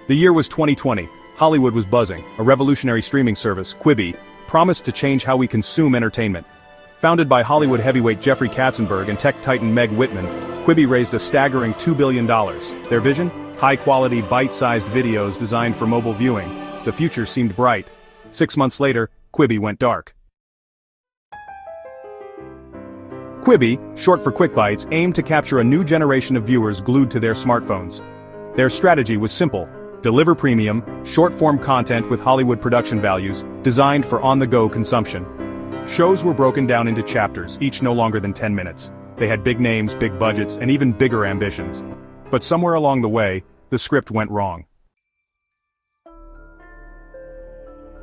The year was 2020. Hollywood was buzzing. A revolutionary streaming service, Quibi, promised to change how we consume entertainment. Founded by Hollywood heavyweight Jeffrey Katzenberg and tech titan Meg Whitman, Quibi raised a staggering $2 billion. Their vision? High-quality, bite-sized videos designed for mobile viewing. The future seemed bright. 6 months later, Quibi went dark. Quibi, short for Quick Bites, aimed to capture a new generation of viewers glued to their smartphones. Their strategy was simple: deliver premium, short-form content with Hollywood production values, designed for on-the-go consumption. Shows were broken down into chapters, each no longer than 10 minutes. They had big names, big budgets, and even bigger ambitions. But somewhere along the way, the script went wrong.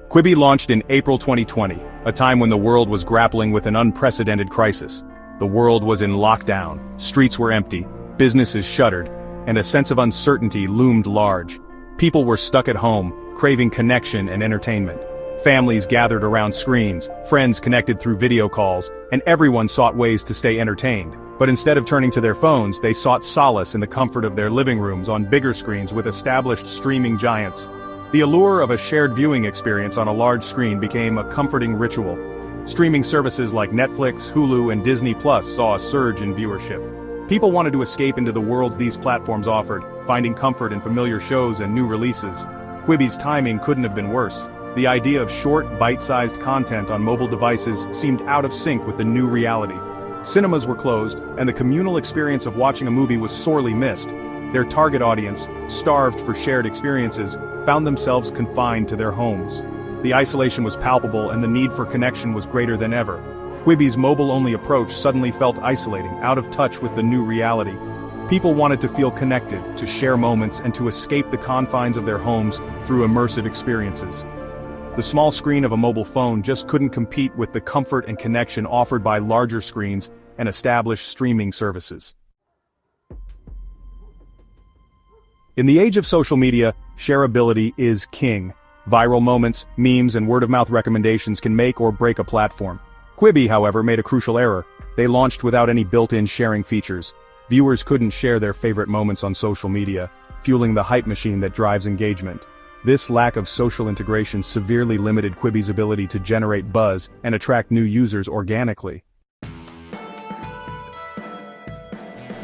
Quibi launched in April 2020, a time when the world was grappling with an unprecedented crisis. The world was in lockdown, streets were empty, businesses shuttered, and a sense of uncertainty loomed large. People were stuck at home, craving connection and entertainment. Families gathered around screens, friends connected through video calls, and everyone sought ways to stay entertained. But instead of turning to their phones, they sought solace in the comfort of their living rooms on bigger screens with established streaming giants. The allure of a shared viewing experience on a large screen became a comforting ritual. Streaming services like Netflix, Hulu, and Disney Plus saw a surge in viewership. People wanted to escape into the worlds these platforms offered, finding comfort in familiar shows and new releases. Quibi's timing couldn't have been worse. The idea of short, bite-sized content on mobile devices seemed out of sync with the new reality. Cinemas were closed, and the communal experience of watching a movie was sorely missed. Their target audience, starved for shared experiences, found themselves confined to their homes. The isolation was palpable and the need for connection was greater than ever. Quibi's mobile-only approach suddenly felt isolating, out of touch with the new reality. People wanted to feel connected, to share moments, and to escape the confines of their homes through immersive experiences. The small screen of a mobile phone just couldn't compete with the comfort and connection offered by larger screens and established streaming services. In the age of social media, shareability is king. Viral moments, memes, and word-of-mouth recommendations can make or break a platform. Quibi, however, made a crucial error. They launched without any built-in sharing features. Viewers couldn't share their favorite moments on social media, fueling the hype machine that drives engagement. This lack of social integration severely limited Quibi's ability to generate buzz and attract new users organically.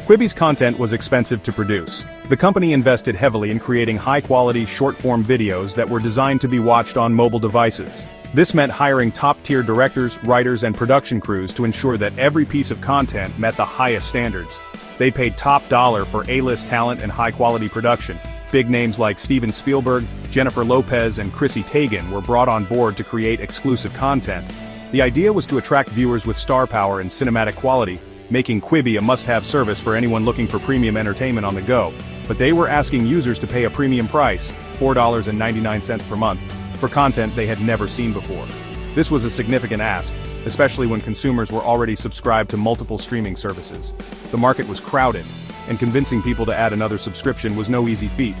Quibi's content was expensive to produce. The company invested heavily in creating high-quality, short-form videos that were designed to be watched on mobile devices. This meant hiring top-tier directors, writers, and production crews to ensure that every piece of content met the highest standards. They paid top dollar for A-list talent and high-quality production. Big names like Steven Spielberg, Jennifer Lopez, and Chrissy Teigen were brought on board to create exclusive content. The idea was to attract viewers with star power and cinematic quality, making Quibi a must-have service for anyone looking for premium entertainment on the go. But they were asking users to pay a premium price, $4.99 per month, for content they had never seen before. This was a significant ask, especially when consumers were already subscribed to multiple streaming services. The market was crowded, and convincing people to add another subscription was no easy feat.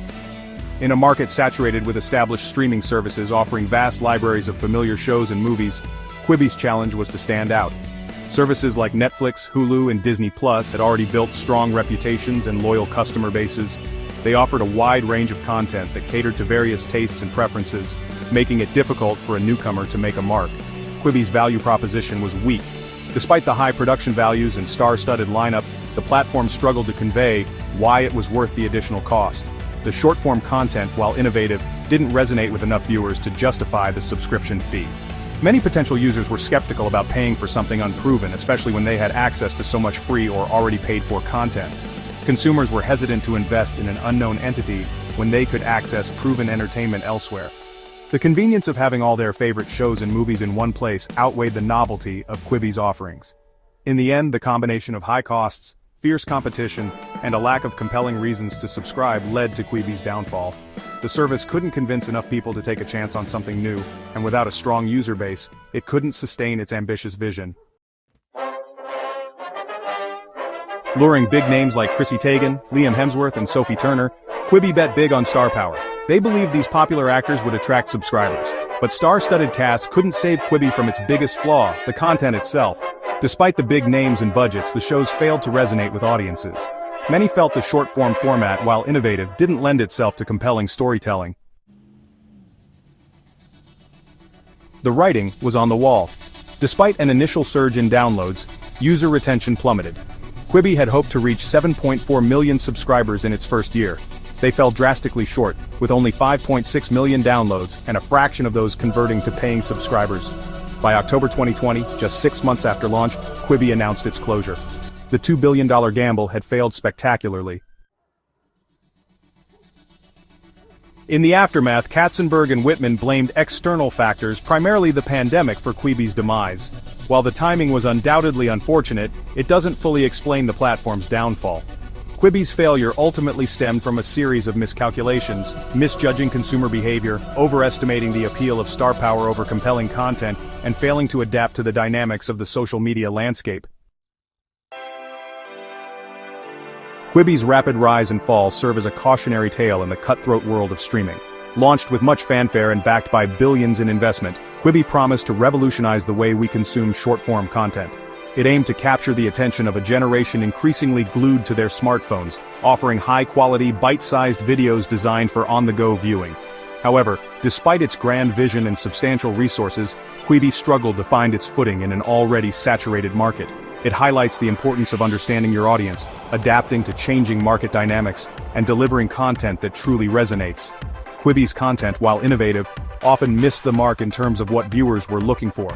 In a market saturated with established streaming services offering vast libraries of familiar shows and movies, Quibi's challenge was to stand out. Services like Netflix, Hulu, and Disney Plus had already built strong reputations and loyal customer bases. They offered a wide range of content that catered to various tastes and preferences, making it difficult for a newcomer to make a mark. Quibi's value proposition was weak. Despite the high production values and star-studded lineup, the platform struggled to convey why it was worth the additional cost. The short-form content, while innovative, didn't resonate with enough viewers to justify the subscription fee. Many potential users were skeptical about paying for something unproven, especially when they had access to so much free or already paid-for content. Consumers were hesitant to invest in an unknown entity when they could access proven entertainment elsewhere. The convenience of having all their favorite shows and movies in one place outweighed the novelty of Quibi's offerings. In the end, the combination of high costs, fierce competition, and a lack of compelling reasons to subscribe led to Quibi's downfall. The service couldn't convince enough people to take a chance on something new, and without a strong user base, it couldn't sustain its ambitious vision. Luring big names like Chrissy Teigen, Liam Hemsworth, and Sophie Turner, Quibi bet big on star power. They believed these popular actors would attract subscribers. But star-studded casts couldn't save Quibi from its biggest flaw, the content itself. Despite the big names and budgets, the shows failed to resonate with audiences. Many felt the short-form format, while innovative, didn't lend itself to compelling storytelling. The writing was on the wall. Despite an initial surge in downloads, user retention plummeted. Quibi had hoped to reach 7.4 million subscribers in its first year. They fell drastically short, with only 5.6 million downloads and a fraction of those converting to paying subscribers. By October 2020, just 6 months after launch, Quibi announced its closure. The $2 billion gamble had failed spectacularly. In the aftermath, Katzenberg and Whitman blamed external factors, primarily the pandemic, for Quibi's demise. While the timing was undoubtedly unfortunate, it doesn't fully explain the platform's downfall. Quibi's failure ultimately stemmed from a series of miscalculations, misjudging consumer behavior, overestimating the appeal of star power over compelling content, and failing to adapt to the dynamics of the social media landscape. Quibi's rapid rise and fall serve as a cautionary tale in the cutthroat world of streaming. Launched with much fanfare and backed by billions in investment, Quibi promised to revolutionize the way we consume short-form content. It aimed to capture the attention of a generation increasingly glued to their smartphones, offering high-quality, bite-sized videos designed for on-the-go viewing. However, despite its grand vision and substantial resources, Quibi struggled to find its footing in an already saturated market. It highlights the importance of understanding your audience, adapting to changing market dynamics, and delivering content that truly resonates. Quibi's content, while innovative, often missed the mark in terms of what viewers were looking for.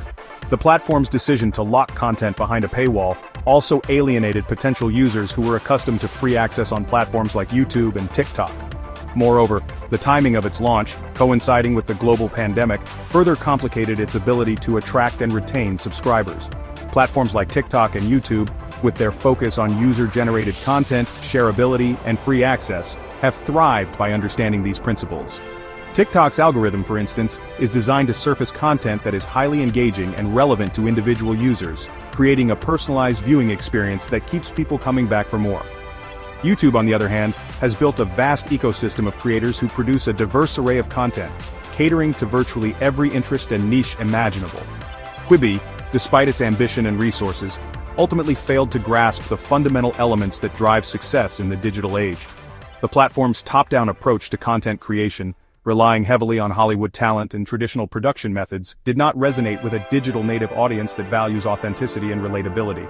The platform's decision to lock content behind a paywall also alienated potential users who were accustomed to free access on platforms like YouTube and TikTok. Moreover, the timing of its launch, coinciding with the global pandemic, further complicated its ability to attract and retain subscribers. Platforms like TikTok and YouTube, with their focus on user-generated content, shareability, and free access, have thrived by understanding these principles. TikTok's algorithm, for instance, is designed to surface content that is highly engaging and relevant to individual users, creating a personalized viewing experience that keeps people coming back for more. YouTube, on the other hand, has built a vast ecosystem of creators who produce a diverse array of content, catering to virtually every interest and niche imaginable. Quibi, despite its ambition and resources, ultimately failed to grasp the fundamental elements that drive success in the digital age. The platform's top-down approach to content creation, relying heavily on Hollywood talent and traditional production methods, did not resonate with a digital native audience that values authenticity and relatability.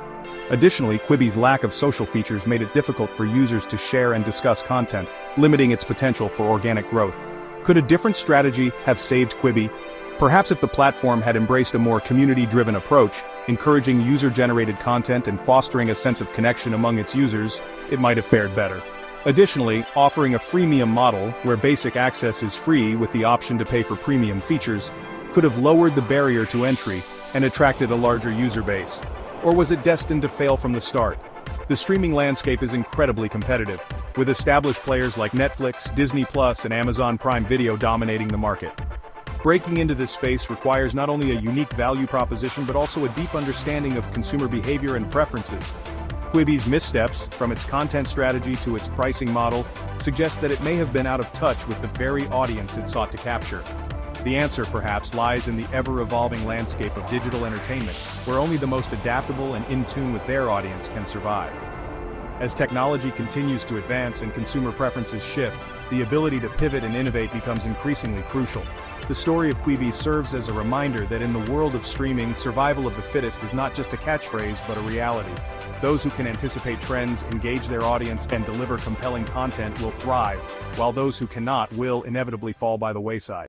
Additionally, Quibi's lack of social features made it difficult for users to share and discuss content, limiting its potential for organic growth. Could a different strategy have saved Quibi? Perhaps if the platform had embraced a more community-driven approach, encouraging user-generated content and fostering a sense of connection among its users, it might have fared better. Additionally, offering a freemium model, where basic access is free with the option to pay for premium features, could have lowered the barrier to entry and attracted a larger user base. Or was it destined to fail from the start? The streaming landscape is incredibly competitive, with established players like Netflix, Disney+, and Amazon Prime Video dominating the market. Breaking into this space requires not only a unique value proposition but also a deep understanding of consumer behavior and preferences. Quibi's missteps, from its content strategy to its pricing model, suggest that it may have been out of touch with the very audience it sought to capture. The answer, perhaps, lies in the ever-evolving landscape of digital entertainment, where only the most adaptable and in tune with their audience can survive. As technology continues to advance and consumer preferences shift, the ability to pivot and innovate becomes increasingly crucial. The story of Quibi serves as a reminder that in the world of streaming, survival of the fittest is not just a catchphrase but a reality. Those who can anticipate trends, engage their audience, and deliver compelling content will thrive, while those who cannot will inevitably fall by the wayside.